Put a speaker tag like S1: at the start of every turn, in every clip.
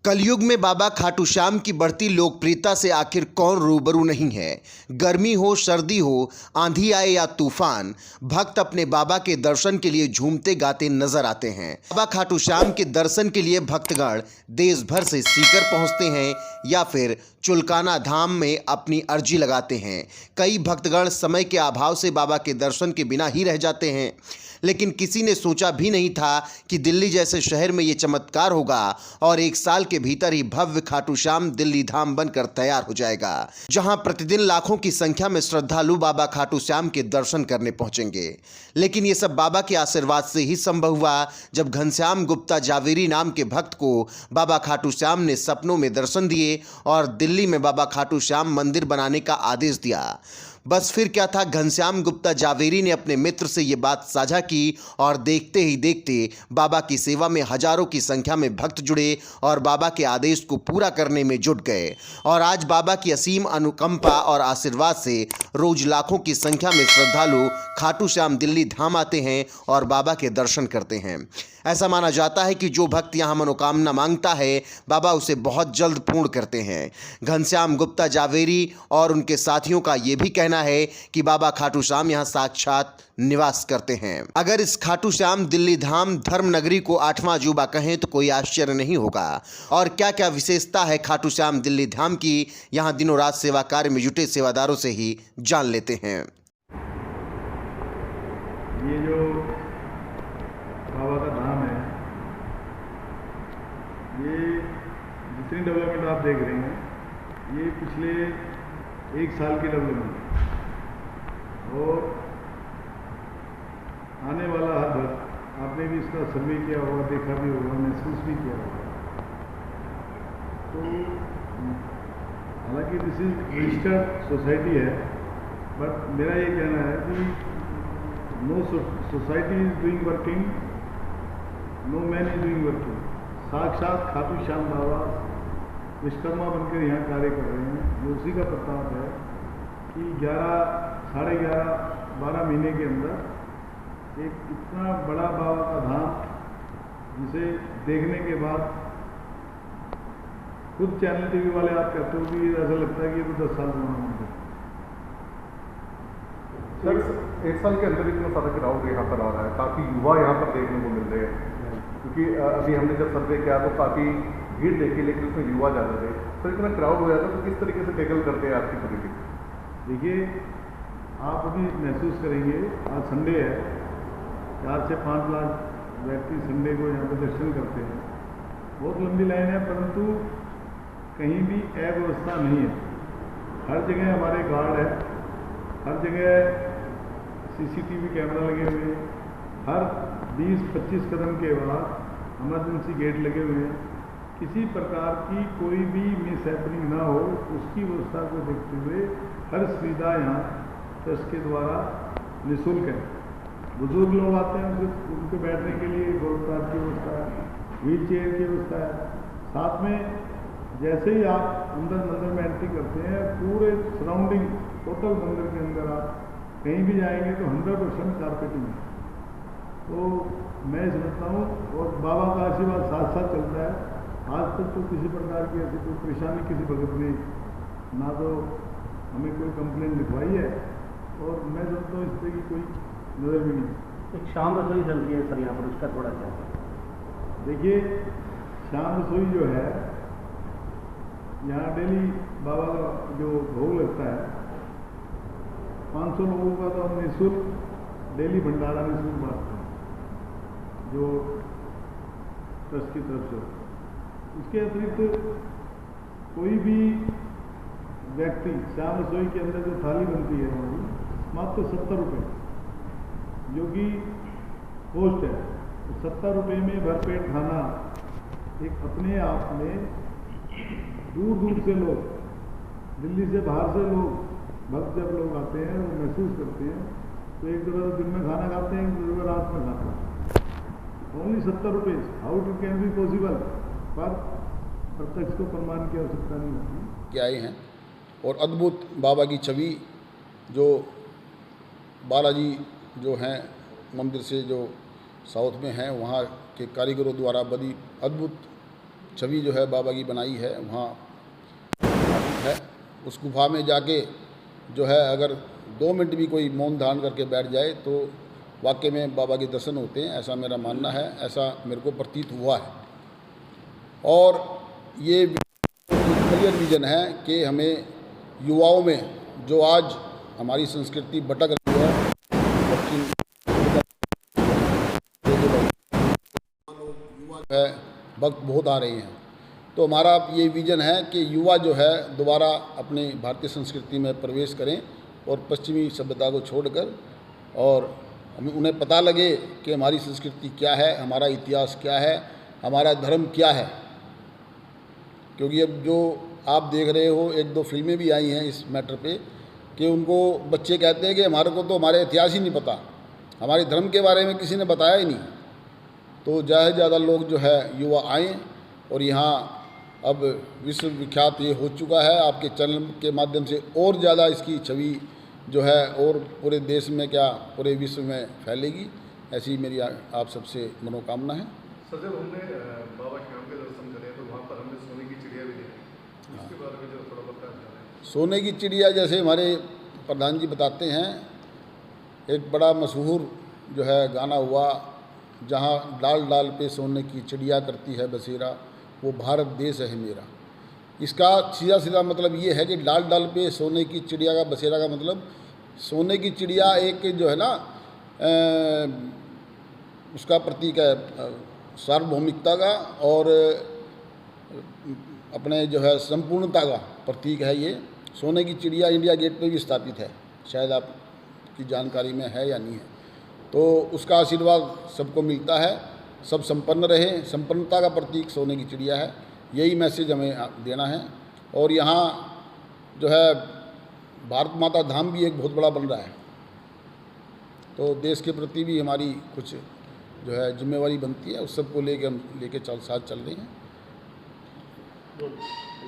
S1: कलयुग में बाबा खाटू श्याम की बढ़ती लोकप्रियता से आखिर कौन रूबरू नहीं है। गर्मी हो, सर्दी हो, आंधी आए या तूफान, भक्त अपने बाबा के दर्शन के लिए झूमते गाते नजर आते हैं। बाबा खाटू श्याम के दर्शन के लिए भक्तगण देश भर से सीकर पहुंचते हैं या फिर चुलकाना धाम में अपनी अर्जी लगाते हैं। कई भक्तगण समय के अभाव से बाबा के दर्शन के बिना ही रह जाते हैं, लेकिन किसी ने सोचा भी नहीं था कि दिल्ली जैसे शहर में ये चमत्कार होगा और एक साल के भीतर ही भव्य खाटू श्याम दिल्ली धाम बनकर तैयार हो जाएगा, जहां प्रतिदिन लाखों की संख्या में श्रद्धालु बाबा खाटू श्याम के दर्शन करने पहुंचेंगे। लेकिन ये सब बाबा के आशीर्वाद से ही संभव हुआ जब घनश्याम गुप्ता जावेरी नाम के भक्त को बाबा खाटू श्याम ने सपनों में दर्शन दिए और दिल्ली में बाबा खाटू श्याम मंदिर बनाने का आदेश दिया। बस फिर क्या था, घनश्याम गुप्ता जावेरी ने अपने मित्र से ये बात साझा की और देखते ही देखते बाबा की सेवा में हजारों की संख्या में भक्त जुड़े और बाबा के आदेश को पूरा करने में जुट गए। और आज बाबा की असीम अनुकंपा और आशीर्वाद से रोज लाखों की संख्या में श्रद्धालु खाटू श्याम दिल्ली धाम आते हैं और बाबा के दर्शन करते हैं। ऐसा माना जाता है कि जो भक्त यहाँ मनोकामना मांगता है, बाबा उसे बहुत जल्द पूर्ण करते हैं। घनश्याम गुप्ता जावेरी और उनके साथियों का ये भी कहना है कि बाबा खाटू श्याम यहाँ साक्षात निवास करते हैं। अगर इस खाटू श्याम दिल्ली धाम धर्म नगरी को 8वां अजूबा कहें तो कोई आश्चर्य नहीं होगा। और क्या क्या विशेषता है खाटू श्याम दिल्ली धाम की, यहाँ दिनों रात सेवा कार्य में जुटे सेवादारों से ही जान लेते हैं।
S2: ये जो बाबा का धाम है, ये जितनी डेवलपमेंट आप देख रहे हैं, ये पिछले 1 साल की डेवलपमेंट और आने वाला हर भक्त आपने भी इसका सर्वे किया होगा, देखा भी होगा, महसूस भी किया होगा। तो हालांकि दिस इज रजिस्टर्ड सोसाइटी है, बट मेरा ये कहना है कि no society is doing working, no man is doing working. साक्षात खाटू श्याम बाबा विश्वकर्मा बनकर यहाँ कार्य कर रहे हैं। ये उसी का प्रताप है कि 11, 11.5, 12 महीने के अंदर एक इतना बड़ा बाबा का धाम, जिसे देखने के बाद खुद चैनल टीवी वाले आप कहते हो कि ऐसा लगता है कि ये तो 10 साल पुराना मंदिर।
S3: सर, 1 साल के अंदर इतना सारा क्राउड यहाँ पर आ रहा है, काफ़ी युवा यहाँ पर देखने को मिल रहे हैं, क्योंकि अभी हमने जब सर्वे किया तो काफ़ी भीड़ देखी, लेकिन उसमें युवा ज़्यादा थे। सर, इतना क्राउड हो जाता है तो किस तरीके से टैकल करते हैं आपकी पूरी?
S2: देखिए, आप अभी महसूस करेंगे, आज संडे है, 4 से 5 लाख व्यक्ति संडे को यहाँ पर दर्शन करते हैं। बहुत लंबी लाइन है, परंतु कहीं भी अव्यवस्था नहीं है। हर जगह हमारे गार्ड है, हर जगह CCTV कैमरा लगे हुए हैं, हर 20-25 कदम के बाद इमरजेंसी गेट लगे हुए हैं। किसी प्रकार की कोई भी मिस हैपनिंग ना हो, उसकी व्यवस्था को देखते हुए हर सुविधा यहाँ ट्रस्ट के द्वारा निःशुल्क है। बुजुर्ग लोग आते हैं, उनके बैठने के लिए गोलकार की व्यवस्था है, व्हील चेयर की व्यवस्था है। साथ में जैसे ही आप मंदिर में एंट्री करते हैं, पूरे सराउंडिंग टोटल मंदिर के अंदर आप कहीं भी जाएंगे तो 100% कारपेटिंग है। तो मैं समझता हूँ, और बाबा का आशीर्वाद साथ साथ चलता है। आज तक तो किसी प्रकार की ऐसी कोई परेशानी किसी भगत ने ना तो हमें कोई कंप्लेंट लिखवाई है, और मैं समझता हूँ इस तरह की कोई नज़र भी नहीं।
S4: एक शाम रसोई चलती है सर यहाँ पर, उसका थोड़ा क्या?
S2: देखिए, शाम रसोई जो है यहाँ डेली बाबा का जो भोग लगता है, 500 लोगों का तो हम निःशुल्क डेली भंडारा निःशुल्क बांटते हैं, जो ट्रस्ट की तरफ से। इसके अतिरिक्त कोई भी व्यक्ति शाम रसोई के अंदर जो थाली बनती है हमारी, मात्र 70 रुपये, जो कि पोस्ट है। तो 70 रुपये में भरपेट खाना एक अपने आप में, दूर दूर से लोग, दिल्ली से बाहर से लोग, भक्त जब लोग आते हैं वो महसूस करते हैं। तो एक जगह तो दिन में खाना खाते हैं, एक जगह रात में खाते हैं। ओनली 70 रुपये, how it can be possible? पर प्रत्यक्ष को प्रमाण की आवश्यकता नहीं होती।
S5: आए हैं और अद्भुत बाबा की छवि जो बालाजी जो हैं मंदिर से जो साउथ में हैं, वहाँ के कारीगरों द्वारा बड़ी अद्भुत छवि जो है बाबा की बनाई है वहाँ है। उस गुफा में जाके जो है अगर 2 मिनट भी कोई मौन धारण करके बैठ जाए तो वाकई में बाबा के दर्शन होते हैं, ऐसा मेरा मानना है, ऐसा मेरे को प्रतीत हुआ है। और ये क्लियर विजन है कि हमें युवाओं में जो आज हमारी संस्कृति भटक रही है, युवा है वक्त बहुत आ रहे हैं, तो हमारा ये विज़न है कि युवा जो है दोबारा अपने भारतीय संस्कृति में प्रवेश करें और पश्चिमी सभ्यता को छोड़कर, और हमें उन्हें पता लगे कि हमारी संस्कृति क्या है, हमारा इतिहास क्या है, हमारा धर्म क्या है। क्योंकि अब जो आप देख रहे हो 1-2 फिल्में भी आई हैं इस मैटर पे कि उनको बच्चे कहते हैं कि हमारे को तो हमारे इतिहास ही नहीं पता, हमारे धर्म के बारे में किसी ने बताया ही नहीं। तो ज़्यादा से ज़्यादा लोग जो है युवा आएँ और यहाँ अब विश्व विख्यात ये हो चुका है आपके चैनल के माध्यम से, और ज़्यादा इसकी छवि जो है और पूरे देश में क्या पूरे विश्व में फैलेगी, ऐसी मेरी आप सबसे मनोकामना है।
S3: सर, जब हमने बाबा श्याम के दर्शन करे तो वहाँ पर हमने सोने की चिड़िया भी देखी, इसके बारे में जो थोड़ा बताना चाह रहे हैं।
S5: सोने की चिड़िया जैसे हमारे प्रधान जी बताते हैं, एक बड़ा मशहूर जो है गाना हुआ, जहाँ डाल डाल पे सोने की चिड़िया करती है बसेरा, वो भारत देश है मेरा। इसका सीधा सीधा मतलब ये है कि डाल डाल पे सोने की चिड़िया का बसेरा का मतलब सोने की चिड़िया एक जो है ना उसका प्रतीक है सार्वभौमिकता का और अपने जो है संपूर्णता का प्रतीक है। ये सोने की चिड़िया इंडिया गेट पे भी स्थापित है, शायद आपकी जानकारी में है या नहीं है। तो उसका आशीर्वाद सबको मिलता है, सब संपन्न रहे, संपन्नता का प्रतीक सोने की चिड़िया है। यही मैसेज हमें देना है। और यहाँ जो है भारत माता धाम भी एक बहुत बड़ा बन रहा है, तो देश के प्रति भी हमारी कुछ जो है जिम्मेवारी बनती है, उस सबको लेके हम साथ चल रहे हैं।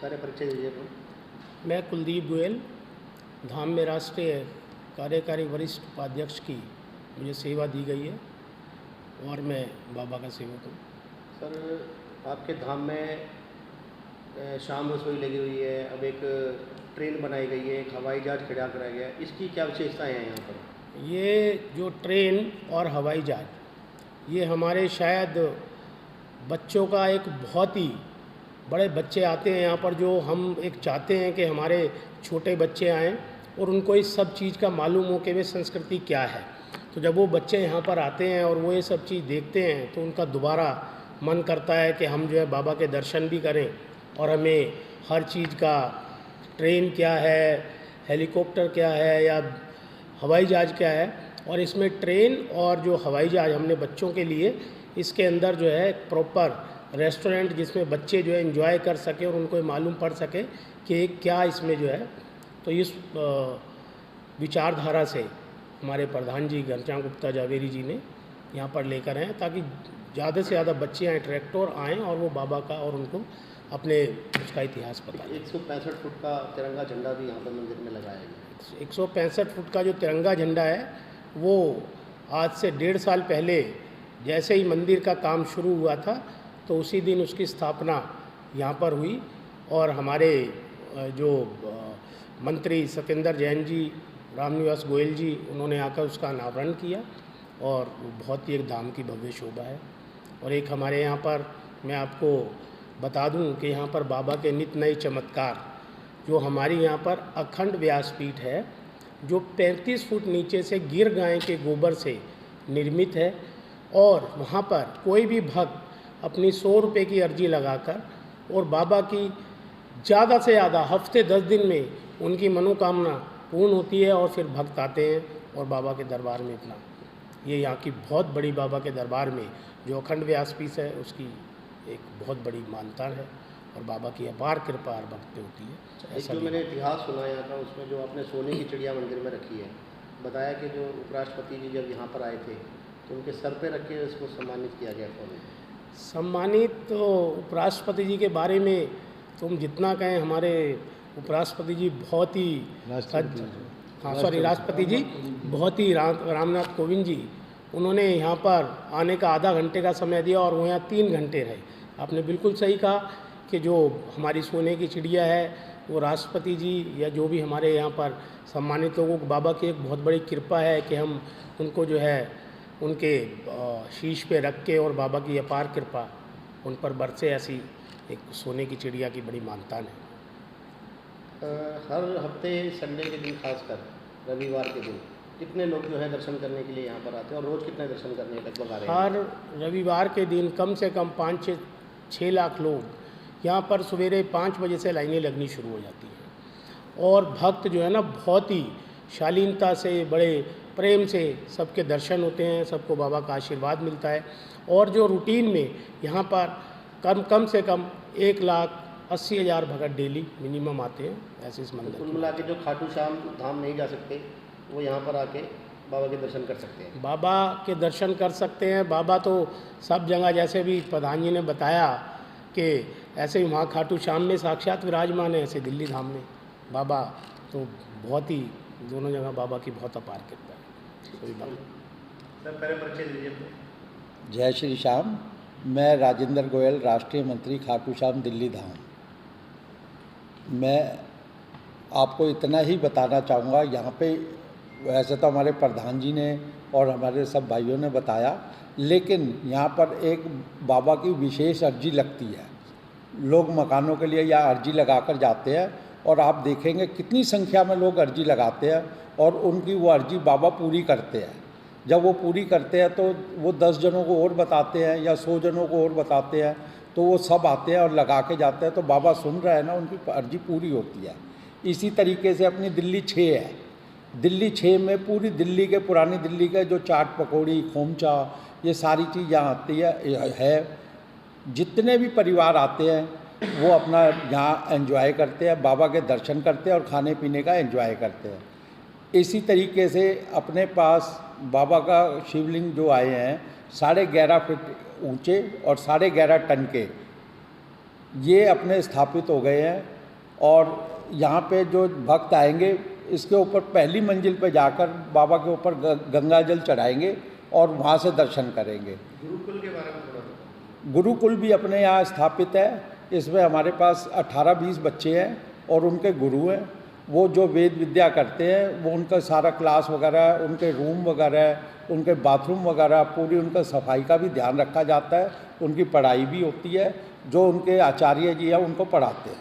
S4: परिचय दीजिए।
S6: मैं कुलदीप गोयल, धाम में राष्ट्रीय कार्यकारी वरिष्ठ उपाध्यक्ष की मुझे सेवा दी गई है और मैं बाबा का सेवक हूँ।
S4: सर, आपके धाम में शाम रसोई लगी हुई है, अब एक ट्रेन बनाई गई है, एक हवाई जहाज खड़ा कराया गया है, इसकी क्या विशेषताएं हैं यहाँ पर?
S6: ये जो ट्रेन और हवाई जहाज, ये हमारे शायद बच्चों का एक बहुत ही बड़े बच्चे आते हैं यहाँ पर, जो हम एक चाहते हैं कि हमारे छोटे बच्चे आएँ और उनको इस सब चीज़ का मालूम हो कि वे संस्कृति क्या है। तो जब वो बच्चे यहाँ पर आते हैं और वो ये सब चीज़ देखते हैं तो उनका दोबारा मन करता है कि हम जो है बाबा के दर्शन भी करें, और हमें हर चीज़ का, ट्रेन क्या है, हेलीकॉप्टर क्या है या हवाई जहाज़ क्या है, और इसमें ट्रेन और जो हवाई जहाज़ हमने बच्चों के लिए इसके अंदर जो है प्रॉपर रेस्टोरेंट जिसमें बच्चे जो है एंजॉय कर सके और उनको मालूम पड़ सके कि क्या इसमें जो है। तो इस विचारधारा से हमारे प्रधान जी घनश्याम गुप्ता जावेरी जी ने यहाँ पर लेकर आए ताकि ज़्यादा से ज़्यादा बच्चे आएँ, ट्रैक्टर आएँ और वो बाबा का और उनको अपने उसका इतिहास पता है।
S4: 165 फुट का तिरंगा झंडा भी यहाँ पर मंदिर में लगाया गया है।
S6: 165 फुट का जो तिरंगा झंडा है वो आज से 1.5 साल पहले जैसे ही मंदिर का काम शुरू हुआ था तो उसी दिन उसकी स्थापना यहाँ पर हुई, और हमारे जो मंत्री सत्येंद्र जैन जी, रामनिवास गोयल जी, उन्होंने आकर उसका अनावरण किया और बहुत ही एक धाम की भव्य शोभा है। और एक हमारे यहाँ पर मैं आपको बता दूं कि यहाँ पर बाबा के नित नए चमत्कार, जो हमारी यहाँ पर अखंड व्यासपीठ है जो 35 फुट नीचे से गिर गाय के गोबर से निर्मित है, और वहाँ पर कोई भी भक्त अपनी 100 रुपये की अर्जी लगाकर और बाबा की ज़्यादा से ज़्यादा हफ्ते 10 दिन में उनकी मनोकामना पूर्ण होती है और फिर भक्त आते हैं और बाबा के दरबार में अपना, ये यहाँ की बहुत बड़ी बाबा के दरबार में जो अखंड व्यासपीठ है उसकी एक बहुत बड़ी मान्यता है और बाबा की अपार कृपा हर भक्त पे होती है।
S4: एक जो मैंने इतिहास सुना यहाँ का, उसमें जो आपने सोने की चिड़िया मंदिर में रखी है, बताया कि जो उपराष्ट्रपति जी जब यहाँ पर आए थे तो उनके सर पे रख के उसको सम्मानित किया गया।
S6: सम्मानित तो उपराष्ट्रपति जी के बारे में तुम जितना कहें, हमारे उपराष्ट्रपति जी बहुत ही राष्ट्रपति जी बहुत ही रामनाथ कोविंद जी, उन्होंने यहाँ पर आने का आधा घंटे का समय दिया और वो यहाँ 3 घंटे रहे। आपने बिल्कुल सही कहा कि जो हमारी सोने की चिड़िया है वो राष्ट्रपति जी या जो भी हमारे यहाँ पर सम्मानित लोगों को बाबा की एक बहुत बड़ी कृपा है कि हम उनको जो है उनके शीश पे रख के और बाबा की अपार कृपा उन पर बरसे, ऐसी एक सोने की चिड़िया की बड़ी मानता है।
S4: हर हफ्ते संडे के दिन खासकर रविवार के दिन कितने लोग जो है दर्शन करने के लिए यहाँ पर आते हैं और रोज़ कितने दर्शन करने लगभग आ रहे हैं?
S6: हर रविवार के दिन कम से कम 5-6 लाख लोग यहाँ पर सवेरे 5 बजे से लाइनें लगनी शुरू हो जाती हैं और भक्त जो है ना बहुत ही शालीनता से बड़े प्रेम से सबके दर्शन होते हैं, सबको बाबा का आशीर्वाद मिलता है। और जो रूटीन में यहाँ पर कम से कम 1,80,000 भगत डेली मिनिमम आते हैं ऐसे इस मंदिर।
S4: कुल मिला के जो खाटू श्याम धाम नहीं जा सकते वो यहाँ पर आके बाबा के दर्शन कर सकते हैं।
S6: बाबा के दर्शन कर सकते हैं। बाबा तो सब जगह, जैसे भी प्रधान जी ने बताया कि ऐसे ही वहाँ खाटू श्याम में साक्षात विराजमान है, ऐसे दिल्ली धाम में बाबा तो बहुत ही दोनों जगह बाबा की बहुत अपार कृपा है। कोई बात
S4: सर पहले परिचय दीजिए।
S7: जय श्री श्याम। मैं राजेंद्र गोयल, राष्ट्रीय मंत्री खाटू श्याम दिल्ली धाम। मैं आपको इतना ही बताना चाहूँगा, यहाँ पे वैसे तो हमारे प्रधान जी ने और हमारे सब भाइयों ने बताया, लेकिन यहाँ पर एक बाबा की विशेष अर्जी लगती है। लोग मकानों के लिए यहाँ अर्जी लगाकर जाते हैं और आप देखेंगे कितनी संख्या में लोग अर्जी लगाते हैं और उनकी वो अर्जी बाबा पूरी करते हैं। जब वो पूरी करते हैं तो वो 10 जनों को और बताते हैं या 100 जनों को और बताते हैं, तो वो सब आते हैं और लगा के जाते हैं, तो बाबा सुन रहे हैं ना, उनकी अर्जी पूरी होती है। इसी तरीके से अपनी दिल्ली 6 है। दिल्ली 6 में पूरी दिल्ली के, पुरानी दिल्ली के जो चाट पकौड़ी, खोमचा, ये सारी चीज़ यहाँ आती है। जितने भी परिवार आते हैं वो अपना यहाँ एंजॉय करते हैं, बाबा के दर्शन करते हैं और खाने पीने का एंजॉय करते हैं। इसी तरीके से अपने पास बाबा का शिवलिंग जो आए हैं 11.5 फीट ऊंचे और 11.5 टन के, ये अपने स्थापित हो गए हैं। और यहाँ पे जो भक्त आएंगे इसके ऊपर पहली मंजिल पे जाकर बाबा के ऊपर गंगा जल चढ़ाएंगे और वहाँ से दर्शन करेंगे।
S4: गुरुकुल के बारे में थोड़ा बताओ।
S7: गुरुकुल भी अपने यहाँ स्थापित है। इसमें हमारे पास 18-20 बच्चे हैं और उनके गुरु हैं। वो जो वेद विद्या करते हैं वो उनका सारा क्लास वगैरह, उनके रूम वगैरह, उनके बाथरूम वगैरह, पूरी उनका सफाई का भी ध्यान रखा जाता है। उनकी पढ़ाई भी होती है, जो उनके आचार्य जी हैं उनको पढ़ाते हैं।